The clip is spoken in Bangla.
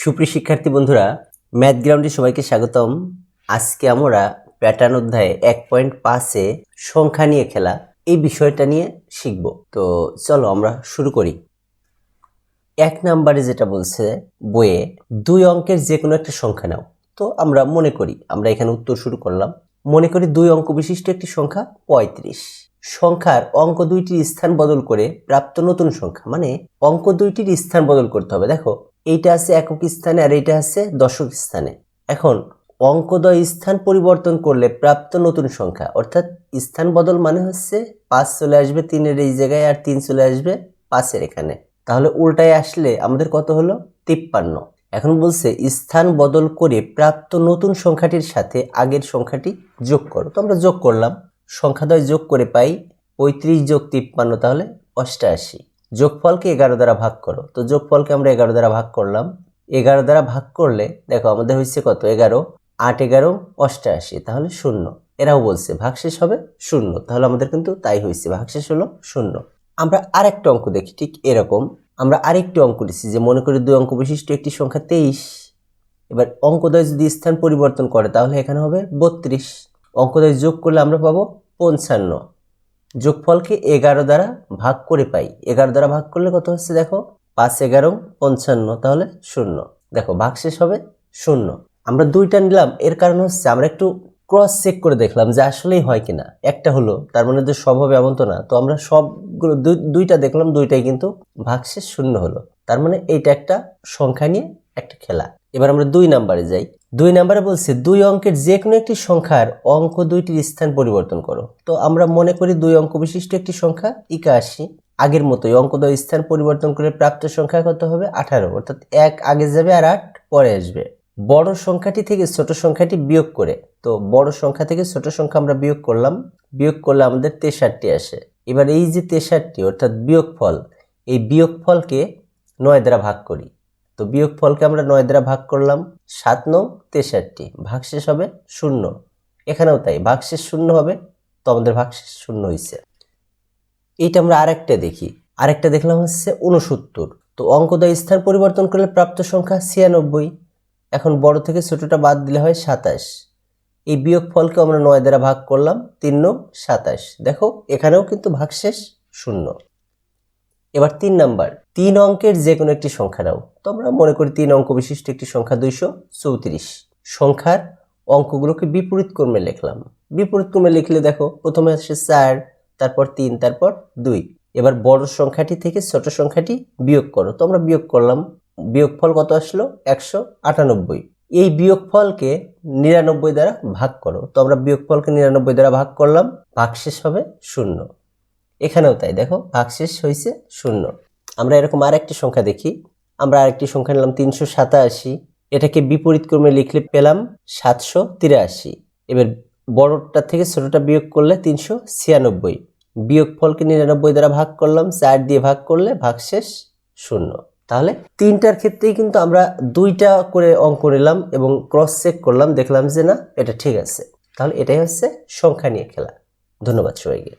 সুপ্রিয় শিক্ষার্থী বন্ধুরা, ম্যাথ গ্রাউন্ডে সবাইকে স্বাগতম। আজকে আমরা প্যাটার্ন অধ্যায়ে 1.5-এ সংখ্যা নিয়ে খেলা এই বিষয়টা নিয়ে শিখব। তো চলো আমরা শুরু করি। 1 নম্বরে যেটা বলছে বইয়ে 2 অঙ্কের যে কোনো একটা সংখ্যা নাও। তো আমরা মনে করি, আমরা এখানে উত্তর শুরু করলাম। মনে করি 2 অঙ্ক বিশিষ্ট একটি সংখ্যা 35। সংখ্যার অঙ্ক দুইটির স্থান বদল করে প্রাপ্ত নতুন সংখ্যা, মানে অঙ্ক দুইটির স্থান বদল করতে হবে। দেখো, এইটা আছে একক স্থানে আর এইটা আছে দশক স্থানে। এখন অঙ্কদ্বয় স্থান পরিবর্তন করলে প্রাপ্ত নতুন সংখ্যা, অর্থাৎ স্থান বদল মানে হচ্ছে 5 চলে আসবে 3-এর এই জায়গায় আর 3 চলে আসবে 5-এর এখানে। তাহলে উল্টায় আসলে আমাদের কত হলো? 53। এখন বলছে স্থান বদল করে প্রাপ্ত নতুন সংখ্যাটির সাথে আগের সংখ্যাটি যোগ করো। তো আমরা যোগ করলাম, সংখ্যাদ্বয় যোগ করে পাই 35 যোগ 53, তাহলে 88। যোগফলকে 11 দ্বারা ভাগ করো। তো যোগফলকে আমরা 11 দ্বারা ভাগ করলাম। 11 দ্বারা ভাগ করলে দেখো আমাদের হয়েছে কত? 11, 8, 11, 88, তাহলে 0। এরাও বলছে ভাগশেষ হবে 0, তাহলে আমাদের কিন্তু তাই হয়েছে, ভাগশেষ হলো 0। আমরা আরেকটা অঙ্ক দেখি, ঠিক এরকম আমরা আরেকটি অঙ্ক লিখছি যে মনে করি 2 অঙ্ক বিশিষ্ট একটি সংখ্যা 23। এবার অঙ্কদ্বয় যদি স্থান পরিবর্তন করে তাহলে এখানে হবে 32। অঙ্কদ্বয় যোগ করলে আমরা পাবো 55। যোগফলকে 11 দ্বারা ভাগ করে পাই। 11 দ্বারা ভাগ করলে কত হচ্ছে? দেখো 5, 11, 55, তাহলে 0। দেখো ভাগশেষ হবে 0। আমরা দুইটা নিলাম, এর কারণ হচ্ছে আমরা একটু ক্রস চেক করে দেখলাম যে আসলেই হয় কিনা। একটা হলো, তার মানে যে সব হবে এমন তো না। তো আমরা সবগুলো দুইটা দেখলাম, দুইটাই কিন্তু ভাগশেষ 0 হলো। তার মানে এইটা একটা সংখ্যা নিয়ে একটা খেলা। এবার আমরা 2 নম্বরে যাই। 2 নম্বরে বলছে 2 অঙ্কের যে কোনো একটি সংখ্যার অঙ্ক দুইটির স্থান পরিবর্তন করো। তো আমরা মনে করি 2 অঙ্ক বিশিষ্ট একটি সংখ্যা 81। আগের মতোই অঙ্কদ্বয় স্থান পরিবর্তন করে প্রাপ্ত সংখ্যা কত হবে? 18, অর্থাৎ 1 আগে যাবে আর 8 পরে আসবে। বড় সংখ্যাটি থেকে ছোট সংখ্যাটি বিয়োগ করে, তো বড় সংখ্যা থেকে ছোট সংখ্যা আমরা বিয়োগ করলাম, বিয়োগ করলে আমাদের 63 আসে। এবার এই যে 63 অর্থাৎ বিয়োগফল, এই বিয়োগফলকে 9 দ্বারা ভাগ করি। তো বিয়োগফলকে আমরা 9 দ্বারা ভাগ করলাম, 7 9 63, ভাগশেষ হবে 0। এখানেও তাই, ভাগশেষ 0 হবে, তো আমাদের ভাগশেষ 0 হয়েছে। এইটা আমরা আরেকটা দেখি। আরেকটা দেখলাম হচ্ছে 69। তো অঙ্কদ্বয় স্থান পরিবর্তন করলে প্রাপ্ত সংখ্যা 96। এখন বড় থেকে ছোটটা বাদ দিলে হয় 27। এই বিয়োগফলকে আমরা 9 দ্বারা ভাগ করলাম, 3 9 27। দেখো এখানেও কিন্তু ভাগশেষ 0। এবার 3 নাম্বার, 3 অঙ্কের যে কোনো একটি সংখ্যা নাও। তো আমরা মনে করি 3 অঙ্ক বিশিষ্ট একটি সংখ্যা 234। সংখ্যার অঙ্কগুলোকে বিপরীত ক্রমে লিখলাম। বিপরীত ক্রমে লিখলে দেখো প্রথমে আসে 4, তারপর 3, তারপর 2। এবার বড় সংখ্যাটি থেকে ছোট সংখ্যাটি বিয়োগ করো। তো আমরা বিয়োগ করলাম, বিয়োগফল কত আসলো? 198। এই বিয়োগফলকে 99 দ্বারা ভাগ করো। তো আমরা বিয়োগফলকে 99 দ্বারা ভাগ করলাম, ভাগশেষ হবে 0। এখানেও তাই, দেখো ভাগশেষ হয়েছে 0। আমরা এরকম আরেকটি সংখ্যা দেখি। আমরা আরেকটি সংখ্যা নিলাম 387। এটাকে বিপরীত ক্রমে লিখলে পেলাম 783। এবার বড়টা থেকে ছোটটা বিয়োগ করলে 396। বিয়োগফলকে 99 দ্বারা ভাগ করলাম, 4 দিয়ে ভাগ করলে ভাগশেষ 0। তাহলে তিনটার ক্ষেত্রেই কিন্তু আমরা 2টা করে অঙ্ক নিলাম এবং ক্রস চেক করলাম, দেখলাম যে না এটা ঠিক আছে। তাহলে এটাই হচ্ছে সংখ্যা নিয়ে খেলা। ধন্যবাদ সবাইকে।